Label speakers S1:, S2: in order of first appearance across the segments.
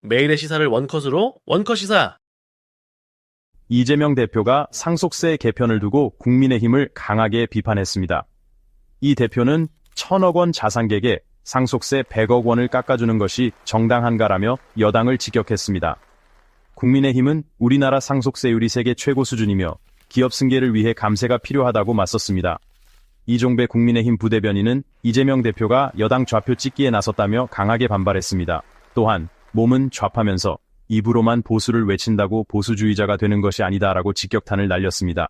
S1: 매일의 시사를 원컷으로 원컷 시사.
S2: 이재명 대표가 상속세 개편을 두고 국민의힘을 강하게 비판했습니다. 이 대표는 1,000억 원 자산객에 상속세 100억 원을 깎아주는 것이 정당한가라며 여당을 직격했습니다. 국민의힘은 우리나라 상속세율이 세계 최고 수준이며 기업 승계를 위해 감세가 필요하다고 맞섰습니다. 이종배 국민의힘 부대변인은 이재명 대표가 여당 좌표 찍기에 나섰다며 강하게 반발했습니다. 또한 몸은 좌파면서 입으로만 보수를 외친다고 보수주의자가 되는 것이 아니다라고 직격탄을 날렸습니다.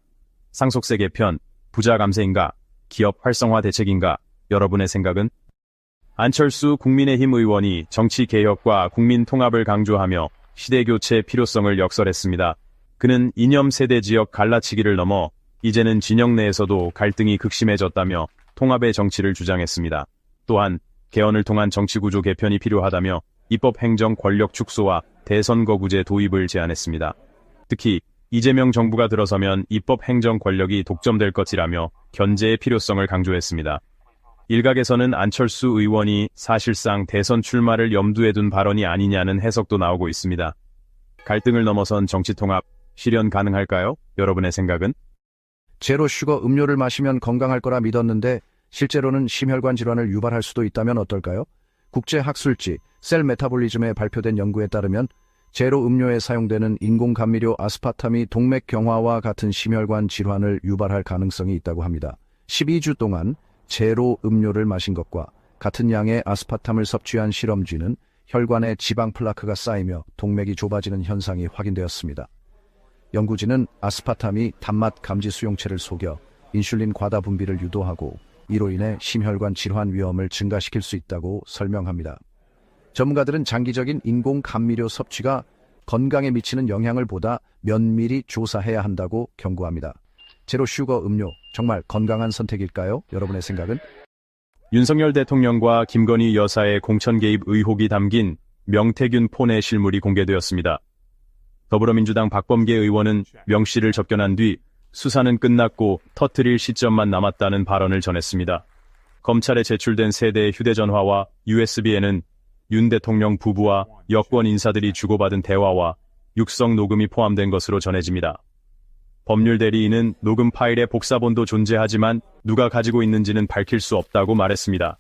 S2: 상속세 개편, 부자 감세인가, 기업 활성화 대책인가, 여러분의 생각은? 안철수 국민의힘 의원이 정치개혁과 국민통합을 강조하며 시대교체 필요성을 역설했습니다. 그는 이념 세대 지역 갈라치기를 넘어 이제는 진영 내에서도 갈등이 극심해졌다며 통합의 정치를 주장했습니다. 또한 개헌을 통한 정치구조 개편이 필요하다며 입법 행정 권력 축소와 대선거구제 도입을 제안했습니다. 특히 이재명 정부가 들어서면 입법 행정 권력이 독점될 것이라며 견제의 필요성을 강조했습니다. 일각에서는 안철수 의원이 사실상 대선 출마를 염두에 둔 발언이 아니냐는 해석도 나오고 있습니다. 갈등을 넘어선 정치통합, 실현 가능할까요? 여러분의 생각은?
S3: 제로 슈거 음료를 마시면 건강할 거라 믿었는데 실제로는 심혈관 질환을 유발할 수도 있다면 어떨까요? 국제학술지 셀 메타볼리즘에 발표된 연구에 따르면 제로 음료에 사용되는 인공감미료 아스파탐이 동맥 경화와 같은 심혈관 질환을 유발할 가능성이 있다고 합니다. 12주 동안 제로 음료를 마신 것과 같은 양의 아스파탐을 섭취한 실험쥐는 혈관에 지방 플라크가 쌓이며 동맥이 좁아지는 현상이 확인되었습니다. 연구진은 아스파탐이 단맛 감지 수용체를 속여 인슐린 과다 분비를 유도하고 이로 인해 심혈관 질환 위험을 증가시킬 수 있다고 설명합니다. 전문가들은 장기적인 인공 감미료 섭취가 건강에 미치는 영향을 보다 면밀히 조사해야 한다고 경고합니다. 제로 슈거 음료, 정말 건강한 선택일까요? 여러분의 생각은?
S2: 윤석열 대통령과 김건희 여사의 공천 개입 의혹이 담긴 명태균 폰의 실물이 공개되었습니다. 더불어민주당 박범계 의원은 명 씨를 접견한 뒤 수사는 끝났고 터뜨릴 시점만 남았다는 발언을 전했습니다. 검찰에 제출된 세대의 휴대전화와 USB에는 윤 대통령 부부와 여권 인사들이 주고받은 대화와 육성 녹음이 포함된 것으로 전해집니다. 법률 대리인은 녹음 파일의 복사본도 존재하지만 누가 가지고 있는지는 밝힐 수 없다고 말했습니다.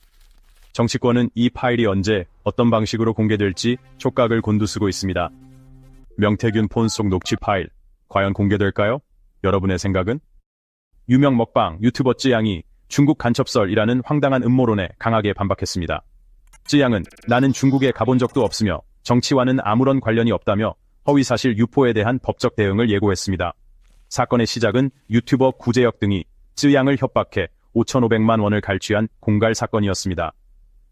S2: 정치권은 이 파일이 언제 어떤 방식으로 공개될지 촉각을 곤두쓰고 있습니다. 명태균 폰 속 녹취 파일, 과연 공개될까요? 여러분의 생각은? 유명 먹방 유튜버 쯔양이 중국 간첩설이라는 황당한 음모론에 강하게 반박했습니다. 쯔양은 나는 중국에 가본 적도 없으며 정치와는 아무런 관련이 없다며 허위사실 유포에 대한 법적 대응을 예고했습니다. 사건의 시작은 유튜버 구제혁 등이 쯔양을 협박해 5,500만 원을 갈취한 공갈 사건이었습니다.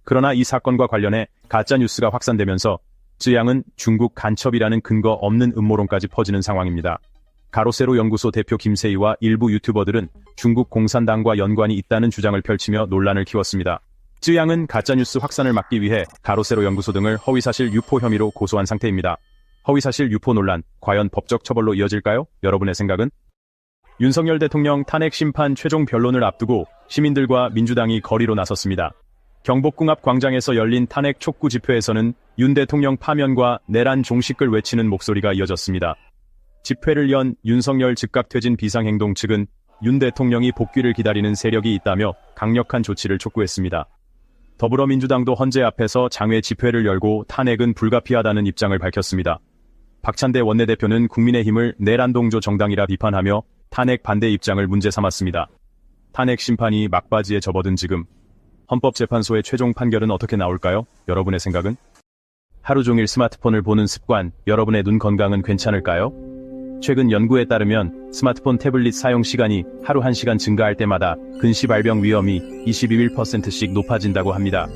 S2: 그러나 이 사건과 관련해 가짜뉴스가 확산되면서 쯔양은 중국 간첩이라는 근거 없는 음모론까지 퍼지는 상황입니다. 가로세로 연구소 대표 김세희와 일부 유튜버들은 중국 공산당과 연관이 있다는 주장을 펼치며 논란을 키웠습니다. 쯔양은 가짜뉴스 확산을 막기 위해 가로세로 연구소 등을 허위사실 유포 혐의로 고소한 상태입니다. 허위사실 유포 논란, 과연 법적 처벌로 이어질까요? 여러분의 생각은? 윤석열 대통령 탄핵 심판 최종 변론을 앞두고 시민들과 민주당이 거리로 나섰습니다. 경복궁 앞 광장에서 열린 탄핵 촉구 집회에서는 윤 대통령 파면과 내란 종식을 외치는 목소리가 이어졌습니다. 집회를 연 윤석열 즉각퇴진 비상행동 측은 윤 대통령이 복귀를 기다리는 세력이 있다며 강력한 조치를 촉구했습니다. 더불어민주당도 헌재 앞에서 장외 집회를 열고 탄핵은 불가피하다는 입장을 밝혔습니다. 박찬대 원내대표는 국민의힘을 내란동조 정당이라 비판하며 탄핵 반대 입장을 문제 삼았습니다. 탄핵 심판이 막바지에 접어든 지금 헌법재판소의 최종 판결은 어떻게 나올까요? 여러분의 생각은? 하루 종일 스마트폰을 보는 습관, 여러분의 눈 건강은 괜찮을까요? 최근 연구에 따르면 스마트폰 태블릿 사용 시간이 하루 1시간 증가할 때마다 근시 발병 위험이 21%씩 높아진다고 합니다.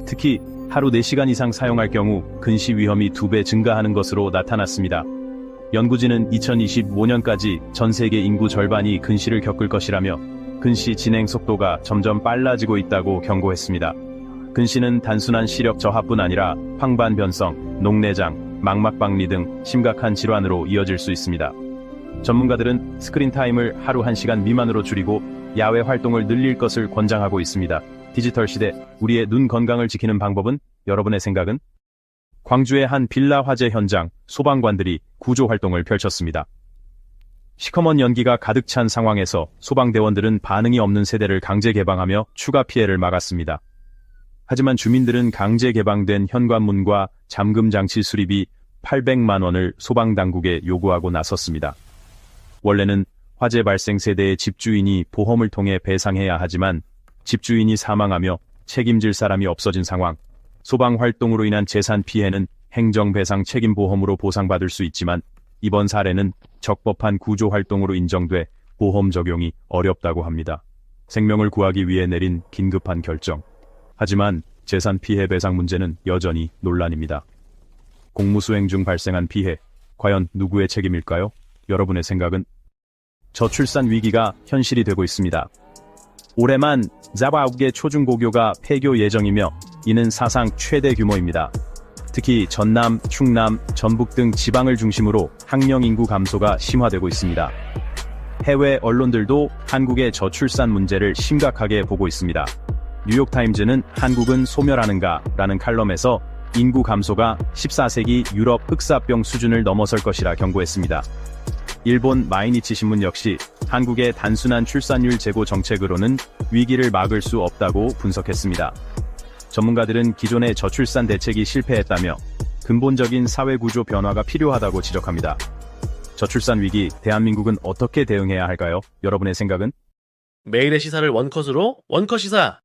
S2: 특히 하루 4시간 이상 사용할 경우 근시 위험이 2배 증가하는 것으로 나타났습니다. 연구진은 2025년까지 전 세계 인구 절반이 근시를 겪을 것이라며 근시 진행 속도가 점점 빨라지고 있다고 경고했습니다. 근시는 단순한 시력 저하뿐 아니라 황반변성, 녹내장, 망막박리 등 심각한 질환으로 이어질 수 있습니다. 전문가들은 스크린 타임을 하루 1시간 미만으로 줄이고 야외 활동을 늘릴 것을 권장하고 있습니다. 디지털 시대, 우리의 눈 건강을 지키는 방법은? 여러분의 생각은? 광주의 한 빌라 화재 현장, 소방관들이 구조 활동을 펼쳤습니다. 시커먼 연기가 가득 찬 상황에서 소방대원들은 반응이 없는 세대를 강제 개방하며 추가 피해를 막았습니다. 하지만 주민들은 강제 개방된 현관문과 잠금 장치 수리비 800만 원을 소방당국에 요구하고 나섰습니다. 원래는 화재 발생 세대의 집주인이 보험을 통해 배상해야 하지만 집주인이 사망하며 책임질 사람이 없어진 상황, 소방 활동으로 인한 재산 피해는 행정배상 책임보험으로 보상받을 수 있지만 이번 사례는 적법한 구조 활동으로 인정돼 보험 적용이 어렵다고 합니다. 생명을 구하기 위해 내린 긴급한 결정. 하지만 재산 피해 배상 문제는 여전히 논란입니다. 공무수행 중 발생한 피해, 과연 누구의 책임일까요? 여러분의 생각은? 저출산 위기가 현실이 되고 있습니다. 올해만 49개 초중고교가 폐교 예정이며 이는 사상 최대 규모입니다. 특히 전남, 충남, 전북 등 지방을 중심으로 학령 인구 감소가 심화되고 있습니다. 해외 언론들도 한국의 저출산 문제를 심각하게 보고 있습니다. 뉴욕타임즈는 한국은 소멸하는가? 라는 칼럼에서 인구 감소가 14세기 유럽 흑사병 수준을 넘어설 것이라 경고했습니다. 일본 마이니치 신문 역시 한국의 단순한 출산율 제고 정책으로는 위기를 막을 수 없다고 분석했습니다. 전문가들은 기존의 저출산 대책이 실패했다며 근본적인 사회구조 변화가 필요하다고 지적합니다. 저출산 위기, 대한민국은 어떻게 대응해야 할까요? 여러분의 생각은?
S1: 매일의 시사를 원컷으로 원컷 시사.